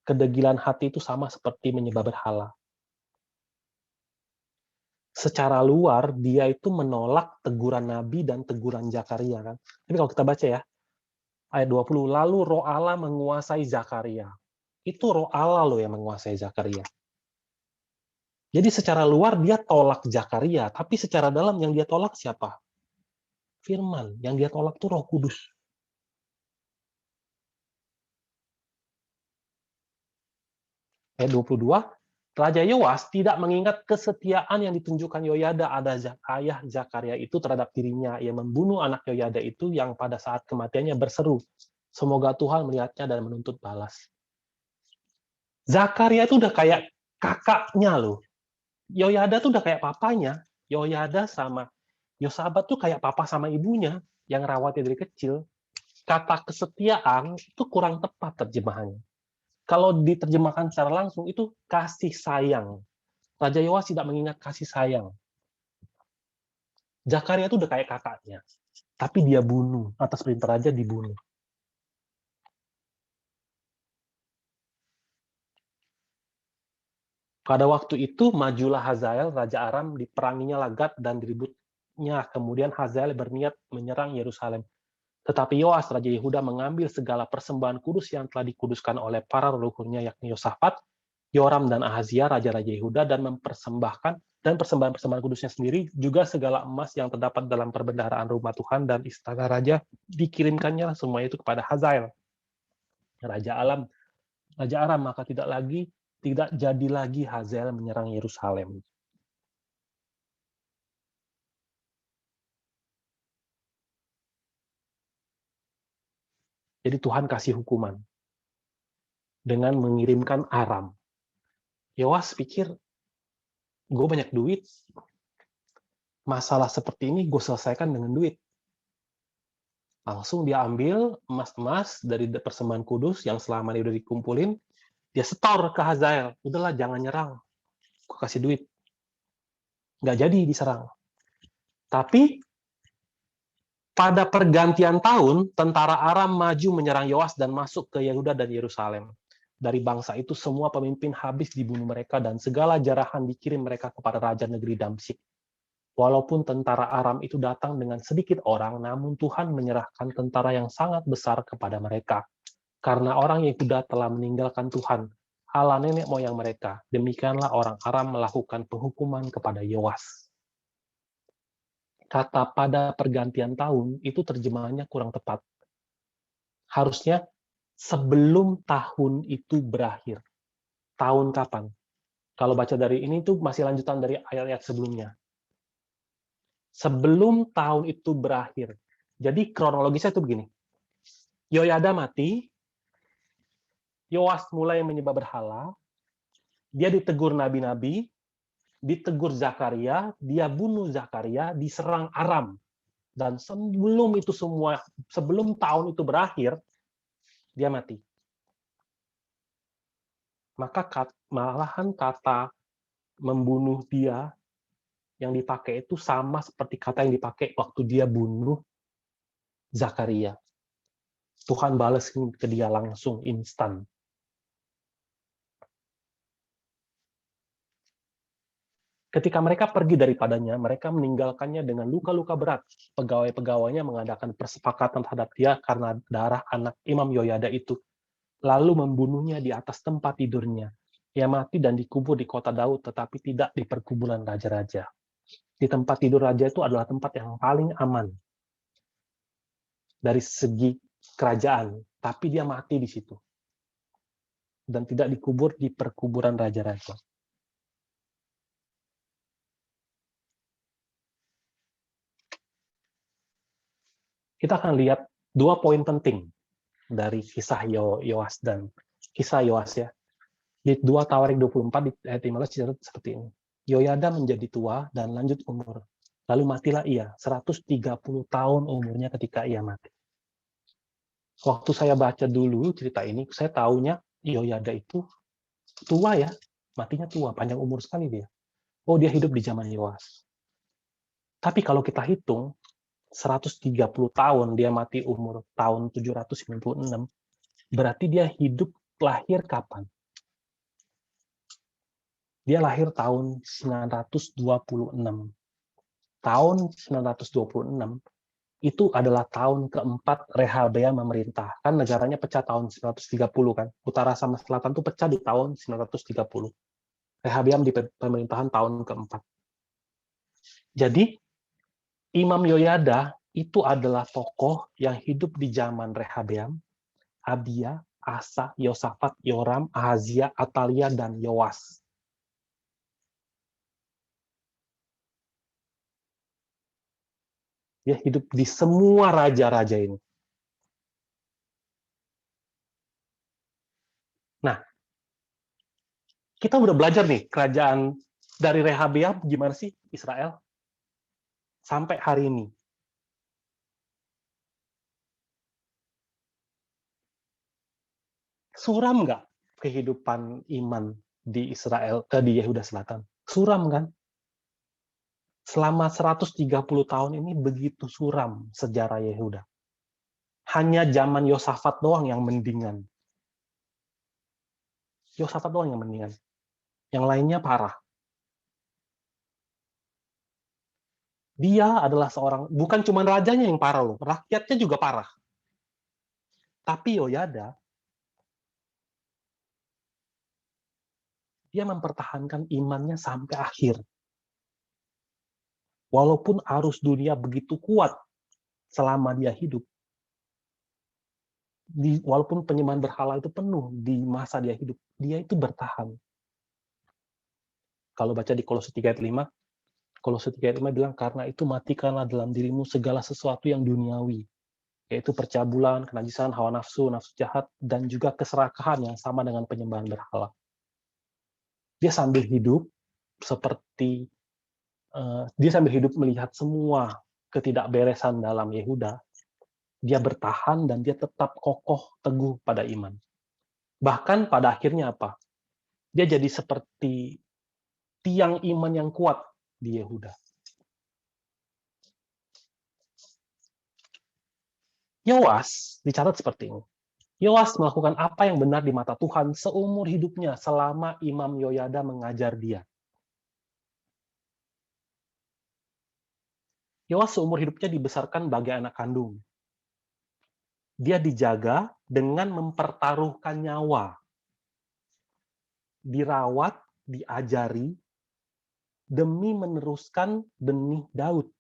Kedegilan hati itu sama seperti menyembah berhala. Secara luar, dia itu menolak teguran Nabi dan teguran Zakaria. Kan? Tapi kalau kita baca ya, ayat 20, lalu Roh Allah menguasai Zakaria. Itu Roh Allah loh yang menguasai Zakaria. Jadi secara luar dia tolak Zakaria, tapi secara dalam yang dia tolak siapa? Firman. Yang dia tolak itu Roh Kudus. Ayat 22, Raja Yoas tidak mengingat kesetiaan yang ditunjukkan Yoyada ayah Zakaria itu terhadap dirinya. Ia membunuh anak Yoyada itu yang pada saat kematiannya berseru, semoga Tuhan melihatnya dan menuntut balas. Zakaria itu udah kayak kakaknya loh. Yoyada tuh udah kayak papanya. Yoyada sama Yosabat tuh kayak papa sama ibunya yang rawatnya dari kecil. Kata kesetiaan itu kurang tepat terjemahannya. Kalau diterjemahkan secara langsung itu kasih sayang. Raja Yoas tidak mengingat kasih sayang. Zakaria itu udah kayak kakaknya. Tapi dia bunuh. Atas perintah raja dibunuh. Pada waktu itu, majulah Hazael, Raja Aram, diperanginya Lagat dan diributnya. Kemudian Hazael berniat menyerang Yerusalem. Tetapi Yoas, Raja Yehuda, mengambil segala persembahan kudus yang telah dikuduskan oleh para leluhurnya, yakni Yosafat, Yoram, dan Ahazia, Raja-Raja Yehuda, dan mempersembahkan dan persembahan-persembahan kudusnya sendiri, juga segala emas yang terdapat dalam perbendaharaan rumah Tuhan dan istana raja, dikirimkannya semua itu kepada Hazael, Raja Aram, maka tidak jadi lagi Hazael menyerang Yerusalem. Jadi Tuhan kasih hukuman dengan mengirimkan Aram. Yoas pikir, gue banyak duit, masalah seperti ini gue selesaikan dengan duit. Langsung dia ambil emas-emas dari persembahan kudus yang selama ini udah dikumpulin, dia setor ke Hazael. Udahlah, jangan nyerang. Gue kasih duit. Nggak jadi diserang. Tapi pada pergantian tahun, tentara Aram maju menyerang Yoas dan masuk ke Yehuda dan Yerusalem. Dari bangsa itu semua pemimpin habis dibunuh mereka dan segala jarahan dikirim mereka kepada raja negeri Damsyik. Walaupun tentara Aram itu datang dengan sedikit orang, namun Tuhan menyerahkan tentara yang sangat besar kepada mereka. Karena orang Yehuda telah meninggalkan Tuhan, Allah nenek moyang mereka. Demikianlah orang Aram melakukan penghukuman kepada Yoas. Kata pada pergantian tahun, itu terjemahannya kurang tepat. Harusnya sebelum tahun itu berakhir. Tahun kapan? Kalau baca dari ini tuh masih lanjutan dari ayat-ayat sebelumnya. Sebelum tahun itu berakhir. Jadi kronologisnya itu begini. Yoyada mati, Yoas mulai menyembah berhala, dia ditegur nabi-nabi, ditegur Zakaria, dia bunuh Zakaria, diserang Aram. Dan sebelum itu semua, sebelum tahun itu berakhir, dia mati. Maka malahan kata membunuh dia yang dipakai itu sama seperti kata yang dipakai waktu dia bunuh Zakaria. Tuhan balas ke dia langsung, instan. Ketika mereka pergi daripadanya, mereka meninggalkannya dengan luka-luka berat. Pegawai-pegawainya mengadakan persepakatan terhadap dia karena darah anak Imam Yoyada itu, lalu membunuhnya di atas tempat tidurnya. Ia mati dan dikubur di kota Daud, tetapi tidak di perkuburan raja-raja. Di tempat tidur raja itu adalah tempat yang paling aman dari segi kerajaan, tapi dia mati di situ dan tidak dikubur di perkuburan raja-raja. Kita akan lihat dua poin penting dari kisah Yoas dan kisah Yoas ya. Di 2 Tawarik 24 di ayat 15 dicatat seperti ini. Yoyada menjadi tua dan lanjut umur. Lalu matilah ia, 130 tahun umurnya ketika ia mati. Waktu saya baca dulu cerita ini, saya taunya Yoyada itu tua ya, matinya tua, panjang umur sekali dia. Oh, dia hidup di zaman Yoas. Tapi kalau kita hitung, 130 tahun, dia mati umur tahun 796, berarti dia hidup lahir kapan? Dia lahir tahun 926. Tahun 926 itu adalah tahun keempat Rehabeam memerintah. Kan negaranya pecah tahun 930 kan. Utara sama selatan tuh pecah di tahun 930. Rehabeam di pemerintahan tahun keempat. Jadi Imam Yoyada itu adalah tokoh yang hidup di zaman Rehabeam, Abia, Asa, Yosafat, Yoram, Ahazia, Atalia, dan Yoas. Dia hidup di semua raja-raja ini. Nah, kita udah belajar nih kerajaan dari Rehabeam gimana sih Israel sampai hari ini. Suram nggak kehidupan iman di Israel, di Yehuda Selatan? Suram kan? Selama 130 tahun ini begitu suram sejarah Yehuda. Hanya zaman Yosafat doang yang mendingan. Yosafat doang yang mendingan. Yang lainnya parah. Dia adalah seorang, bukan cuma rajanya yang parah loh, rakyatnya juga parah. Tapi Yoyada, dia mempertahankan imannya sampai akhir. Walaupun arus dunia begitu kuat selama dia hidup, walaupun penyembahan berhala itu penuh di masa dia hidup, dia itu bertahan. Kalau baca di Kolose 3 ayat 5, Kolose 3 ayat 5 bilang, karena itu matikanlah dalam dirimu segala sesuatu yang duniawi, yaitu percabulan, kenajisan, hawa nafsu, nafsu jahat, dan juga keserakahan yang sama dengan penyembahan berhala. Dia sambil hidup seperti dia sambil hidup melihat semua ketidakberesan dalam Yehuda, dia bertahan dan dia tetap kokoh teguh pada iman. Bahkan pada akhirnya apa? Dia jadi seperti tiang iman yang kuat di Yehuda. Yoas dicatat seperti ini. Yoas melakukan apa yang benar di mata Tuhan seumur hidupnya selama Imam Yoyada mengajar dia. Yoas seumur hidupnya dibesarkan sebagai anak kandung. Dia dijaga dengan mempertaruhkan nyawa. Dirawat, diajari, demi meneruskan benih Daud.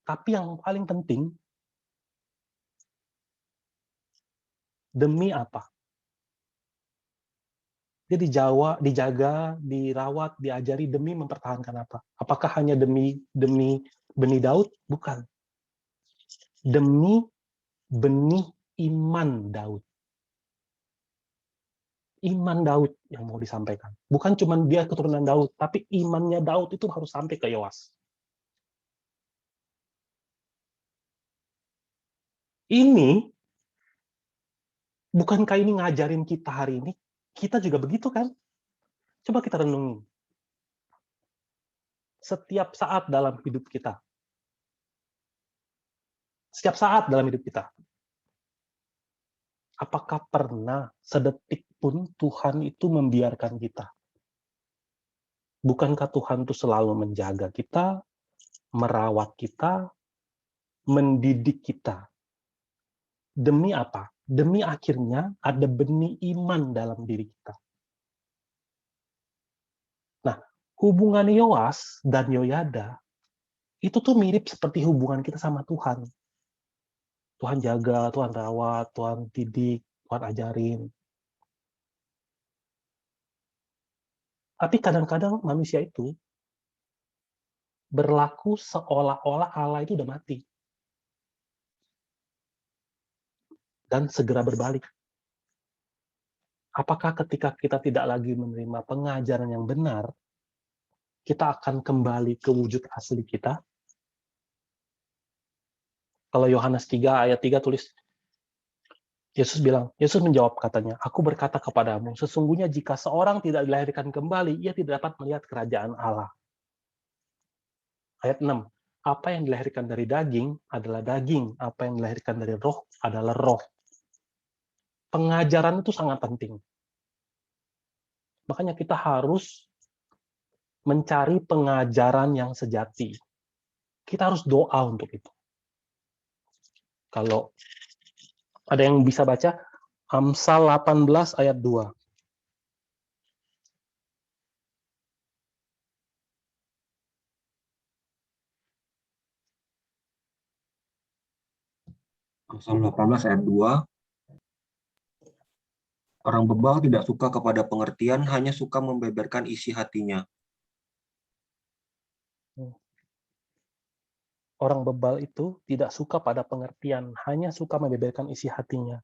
Tapi yang paling penting, demi apa? Dia dijaga, dirawat, diajari demi mempertahankan apa? Apakah hanya demi benih Daud? Bukan. Demi benih iman Daud. Iman Daud yang mau disampaikan. Bukan cuma dia keturunan Daud, tapi imannya Daud itu harus sampai ke Yoas. Ini, bukankah ini ngajarin kita hari ini? Kita juga begitu kan? Coba kita renungin. Setiap saat dalam hidup kita. Setiap saat dalam hidup kita. Apakah pernah sedetik pun Tuhan itu membiarkan kita? Bukankah Tuhan itu selalu menjaga kita, merawat kita, mendidik kita? Demi apa? Demi akhirnya ada benih iman dalam diri kita. Nah, hubungan Yoas dan Yoyada itu tuh mirip seperti hubungan kita sama Tuhan. Tuhan jaga, Tuhan rawat, Tuhan didik, Tuhan ajarin. Tapi kadang-kadang manusia itu berlaku seolah-olah Allah itu udah mati. Dan segera berbalik. Apakah ketika kita tidak lagi menerima pengajaran yang benar, kita akan kembali ke wujud asli kita? Kalau Yohanes 3 ayat 3 tulis, Yesus menjawab katanya, "Aku berkata kepadamu, sesungguhnya jika seorang tidak dilahirkan kembali, ia tidak dapat melihat kerajaan Allah." Ayat 6, apa yang dilahirkan dari daging adalah daging, apa yang dilahirkan dari roh adalah roh. Pengajaran itu sangat penting. Makanya kita harus mencari pengajaran yang sejati. Kita harus doa untuk itu. Kalau ada yang bisa baca, Amsal 18 ayat 2. Amsal 18 ayat 2. Orang bebal tidak suka kepada pengertian, hanya suka membeberkan isi hatinya. Orang bebal itu tidak suka pada pengertian, hanya suka membeberkan isi hatinya.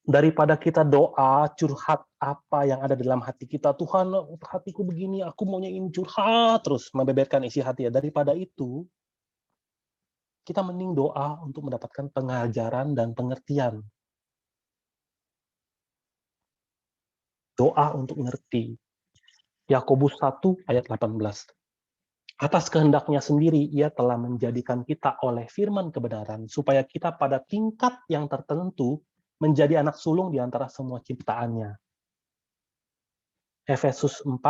Daripada kita doa, curhat apa yang ada dalam hati kita, Tuhan, hatiku begini, aku maunya ini, curhat terus, membeberkan isi hati. Daripada itu, kita mending doa untuk mendapatkan pengajaran dan pengertian. Doa untuk mengerti. Yakobus 1 ayat 18. Atas kehendaknya sendiri, ia telah menjadikan kita oleh firman kebenaran, supaya kita pada tingkat yang tertentu menjadi anak sulung di antara semua ciptaannya. Efesus 4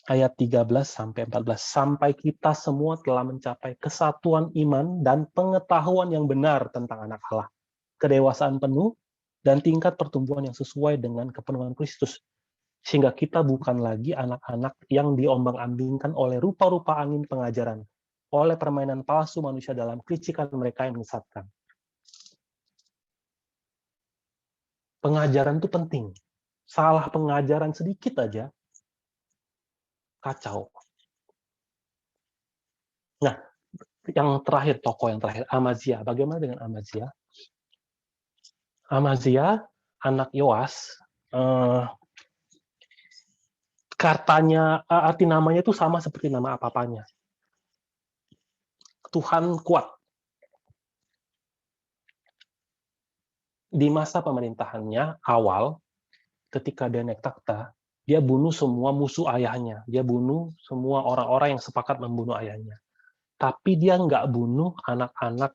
ayat 13-14. Sampai kita semua telah mencapai kesatuan iman dan pengetahuan yang benar tentang anak Allah, kedewasaan penuh, dan tingkat pertumbuhan yang sesuai dengan kepenuhan Kristus. Sehingga kita bukan lagi anak-anak yang diombang-ambingkan oleh rupa-rupa angin pengajaran, oleh permainan palsu manusia dalam kelicikan mereka yang menyesatkan. Pengajaran itu penting. Salah pengajaran sedikit aja, kacau. Nah, yang terakhir, tokoh yang terakhir, Amazia. Bagaimana dengan Amazia? Amazia, anak Yoas, katanya, arti namanya itu sama seperti nama apa-apanya. Tuhan kuat. Di masa pemerintahannya awal, ketika dia naik takhta, dia bunuh semua musuh ayahnya. Dia bunuh semua orang-orang yang sepakat membunuh ayahnya. Tapi dia nggak bunuh anak-anak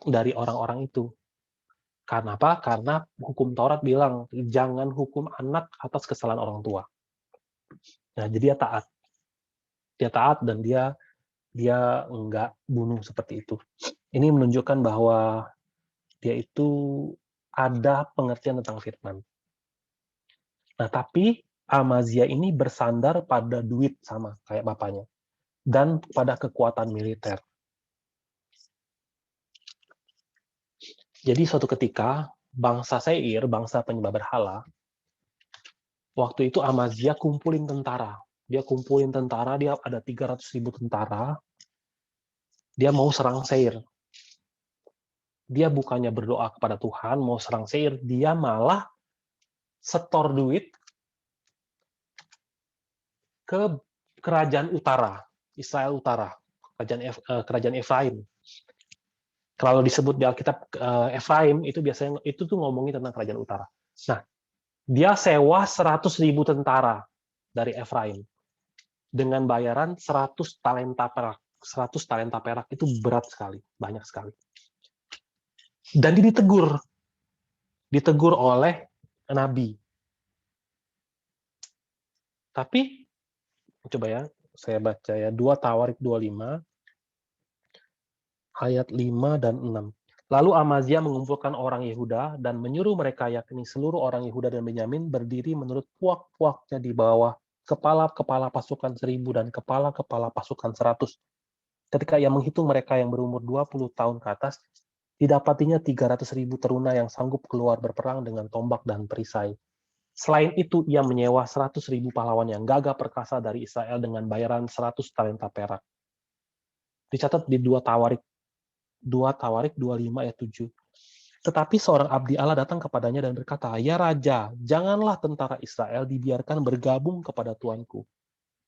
dari orang-orang itu. Karena apa? Karena hukum Taurat bilang, jangan hukum anak atas kesalahan orang tua. Nah, jadi dia taat. Dia taat dan dia nggak bunuh seperti itu. Ini menunjukkan bahwa dia itu ada pengertian tentang firman. Nah, tapi Amazia ini bersandar pada duit sama kayak bapaknya dan pada kekuatan militer. Jadi suatu ketika bangsa Seir, bangsa penyembah berhala, waktu itu Amazia kumpulin tentara. Dia kumpulin tentara, dia ada 300.000 tentara. Dia mau serang Seir. Dia bukannya berdoa kepada Tuhan, mau serang Seir, dia malah setor duit ke kerajaan utara, Israel utara, kerajaan Efraim. Kalau disebut di Alkitab Efraim, itu biasanya itu tuh ngomongin tentang kerajaan utara. Nah, dia sewa 100.000 tentara dari Efraim dengan bayaran 100 talenta perak. 100 talenta perak itu berat sekali, banyak sekali. Dan dia ditegur. ditegur oleh nabi. Tapi coba ya, saya baca ya, 2 Tawarik 25 ayat 5 dan 6. Lalu Amazia mengumpulkan orang Yehuda dan menyuruh mereka, yakni seluruh orang Yehuda dan Benyamin, berdiri menurut puak-puaknya di bawah kepala-kepala pasukan 1.000 dan kepala-kepala pasukan 100. Ketika ia menghitung mereka yang berumur 20 tahun ke atas, didapatinya 300.000 teruna yang sanggup keluar berperang dengan tombak dan perisai. Selain itu, ia menyewa 100.000 pahlawan yang gagah perkasa dari Israel dengan bayaran 100 talenta perak. Dicatat di 2 Tawarik 25 ayat 7. Tetapi seorang abdi Allah datang kepadanya dan berkata, "Ya Raja, janganlah tentara Israel dibiarkan bergabung kepada Tuanku.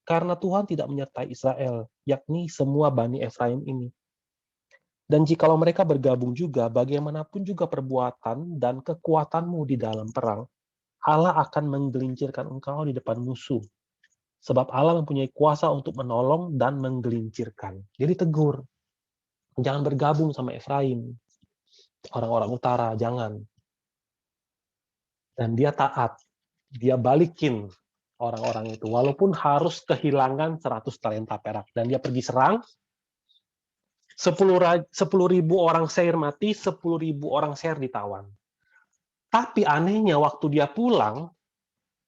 Karena Tuhan tidak menyertai Israel, yakni semua Bani Efraim ini. Dan jikalau mereka bergabung juga, bagaimanapun juga perbuatan dan kekuatanmu di dalam perang, Allah akan menggelincirkan engkau di depan musuh. Sebab Allah mempunyai kuasa untuk menolong dan menggelincirkan." Jadi tegur, jangan bergabung sama Efraim, orang-orang utara, jangan. Dan dia taat, dia balikin orang-orang itu, walaupun harus kehilangan 100 talenta perak. Dan dia pergi serang, 10.000 orang Seir mati, 10.000 orang Seir ditawan. Tapi anehnya waktu dia pulang,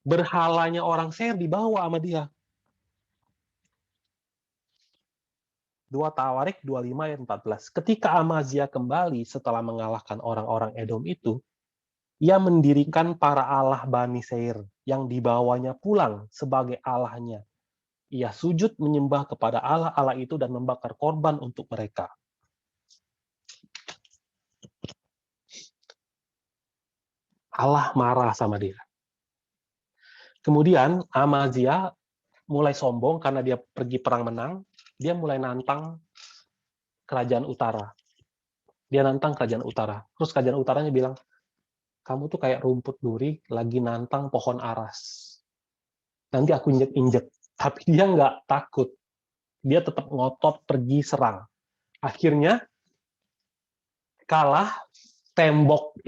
berhalanya orang Seir dibawa sama dia. 2 Tawarik 25 ayat 14. Ketika Amazia kembali setelah mengalahkan orang-orang Edom itu, ia mendirikan para allah Bani Seir yang dibawanya pulang sebagai allahnya. Ia sujud menyembah kepada allah-allah itu dan membakar korban untuk mereka. Allah marah sama dia. Kemudian Amazia mulai sombong karena dia pergi perang menang, dia mulai nantang kerajaan utara. Dia nantang kerajaan utara. Terus kerajaan utaranya bilang, "Kamu tuh kayak rumput duri lagi nantang pohon aras. Nanti aku injek-injek." Tapi dia nggak takut. Dia tetap ngotot pergi serang. Akhirnya kalah, tembok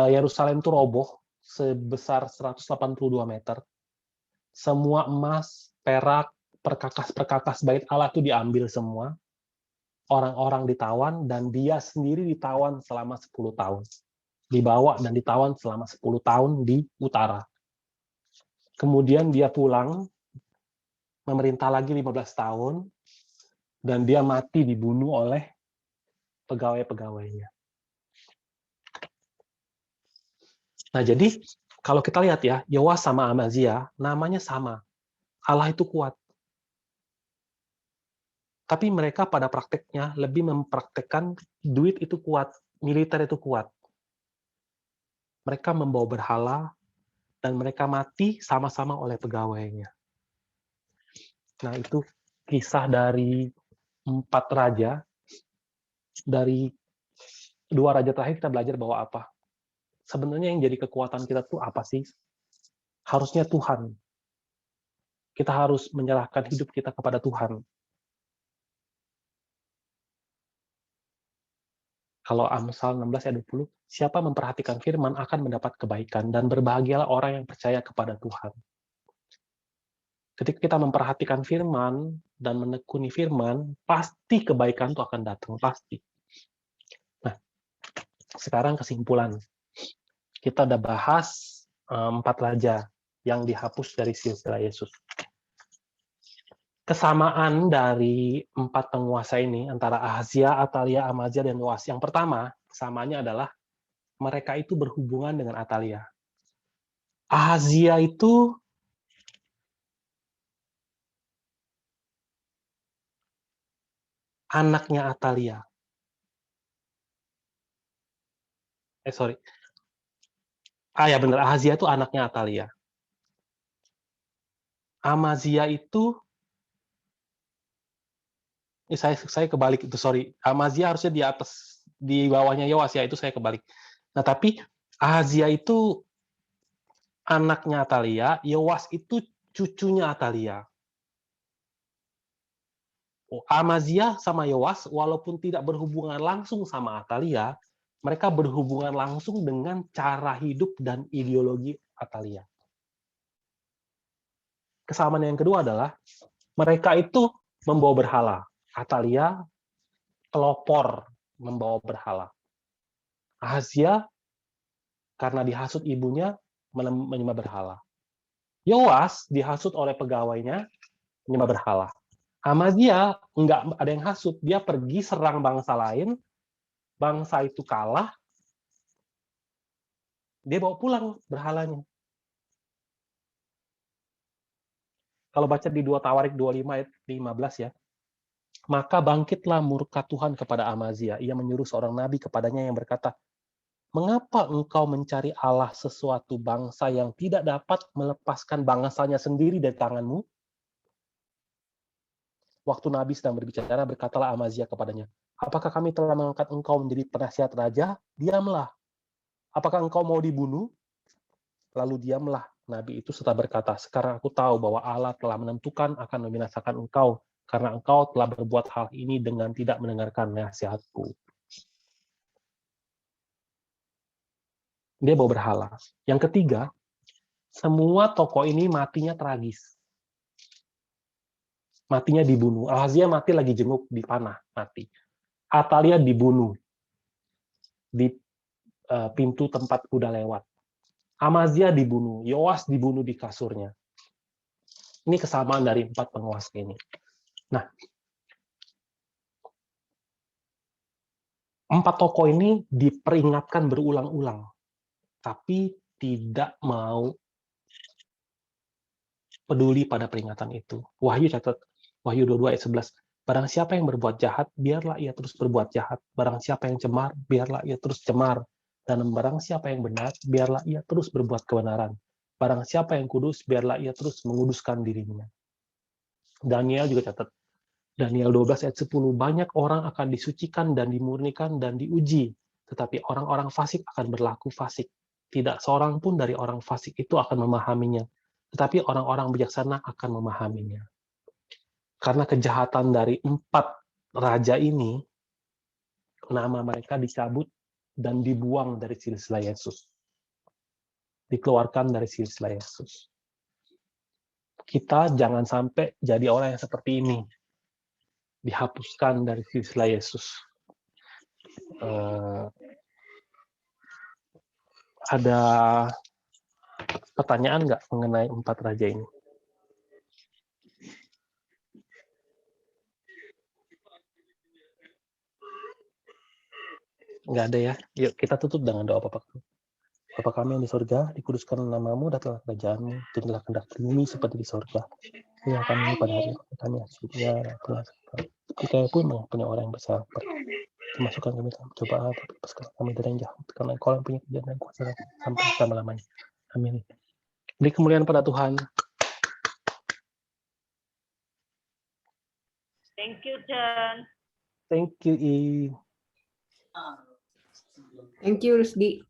Yerusalem itu roboh sebesar 182 meter. Semua emas, perak, perkakas-perkakas bait Allah itu diambil semua. Orang-orang ditawan dan dia sendiri ditawan selama 10 tahun. Dibawa dan ditawan selama 10 tahun di utara. Kemudian dia pulang, memerintah lagi 15 tahun, dan dia mati dibunuh oleh pegawai-pegawainya. Nah, jadi kalau kita lihat ya, Yoas sama Amazia, namanya sama. Allah itu kuat. Tapi mereka pada prakteknya lebih mempraktekkan duit itu kuat, militer itu kuat. Mereka membawa berhala, dan mereka mati sama-sama oleh pegawainya. Nah, itu kisah dari 4 raja. Dari 2 raja terakhir kita belajar bahwa apa? Sebenarnya yang jadi kekuatan kita tuh apa sih? Harusnya Tuhan. Kita harus menyerahkan hidup kita kepada Tuhan. Kalau Amsal 16 ayat 20, siapa memperhatikan firman akan mendapat kebaikan, dan berbahagialah orang yang percaya kepada Tuhan. Ketika kita memperhatikan firman dan menekuni firman, pasti kebaikan itu akan datang, pasti. Nah, sekarang kesimpulan. Kita udah bahas 4 raja yang dihapus dari silsilah Yesus. Kesamaan dari 4 penguasa ini antara Ahazia, Atalia, Amazia, dan Yoas. Yang pertama, kesamaannya adalah mereka itu berhubungan dengan Atalia. Ahazia itu anaknya Atalia. Ya benar, Ahazia itu anaknya Atalia. Amazia itu saya kebalik itu, sorry. Amazia harusnya di atas, di bawahnya Yoas ya, itu saya kebalik. Nah, tapi Ahazia itu anaknya Atalia, Yoas itu cucunya Atalia. Amazia sama Yoas, walaupun tidak berhubungan langsung sama Atalia, Mereka berhubungan langsung dengan cara hidup dan ideologi Atalia. Kesamaan yang kedua adalah mereka itu membawa berhala. Atalia pelopor membawa berhala. Ahazia karena dihasut ibunya menyembah berhala. Yoas dihasut oleh pegawainya menyembah berhala. Amazia enggak ada yang hasut, dia pergi serang bangsa lain, bangsa itu kalah, dia bawa pulang berhalanya. Kalau baca di 2 Tawarik 25 ayat 15 ya. Maka bangkitlah murka Tuhan kepada Amazia. Ia menyuruh seorang nabi kepadanya yang berkata, "Mengapa engkau mencari Allah sesuatu bangsa yang tidak dapat melepaskan bangsanya sendiri dari tanganmu?" Waktu nabi sedang berbicara, berkatalah Amazia kepadanya, "Apakah kami telah mengangkat engkau menjadi penasihat raja? Diamlah. Apakah engkau mau dibunuh?" Lalu diamlah nabi itu serta berkata, "Sekarang aku tahu bahwa Allah telah menentukan akan membinasakan engkau, karena engkau telah berbuat hal ini dengan tidak mendengarkan nasihatku." Dia bawa berhala. Yang ketiga, semua tokoh ini matinya tragis. Matinya dibunuh. Ahazia mati lagi jenguk di panah, mati. Atalia dibunuh di pintu tempat kuda lewat. Amazia dibunuh, Yoas dibunuh di kasurnya. Ini kesamaan dari 4 penguasa ini. Nah, 4 tokoh ini diperingatkan berulang-ulang, tapi tidak mau peduli pada peringatan itu. Wahyu catat, Wahyu 22 ayat 11. Barang siapa yang berbuat jahat, biarlah ia terus berbuat jahat. Barang siapa yang cemar, biarlah ia terus cemar. Dan barang siapa yang benar, biarlah ia terus berbuat kebenaran. Barang siapa yang kudus, biarlah ia terus menguduskan dirinya. Daniel juga catat, Daniel 12 ayat 10, banyak orang akan disucikan dan dimurnikan dan diuji, tetapi orang-orang fasik akan berlaku fasik. Tidak seorang pun dari orang fasik itu akan memahaminya, tetapi orang-orang bijaksana akan memahaminya. Karena kejahatan dari 4 raja ini, nama mereka dicabut dan dibuang dari silsilah Yesus. Dikeluarkan dari silsilah Yesus. Kita jangan sampai jadi orang yang seperti ini. Dihapuskan dari silsilah Yesus. Ada pertanyaan nggak mengenai 4 raja ini? Nggak ada ya. Yuk kita tutup dengan doa Bapa. Bapa kami yang di surga, dikuduskan namamu, datanglah kerajaanmu, jadilah kehendak bumi seperti di surga. Berilah kami pada hari kami hasilnya, kita pun mengampuni orang yang bersalah. Dimasukkan kami dalam cobaan, tapi lepaskan kami dari yang jahat, karena Engkau yang punya kerjaan dan kuasa sampai selama-lamanya. Amin. Beri kemuliaan pada Tuhan. Thank you, John. Thank you, I. Thank you, Rusdi.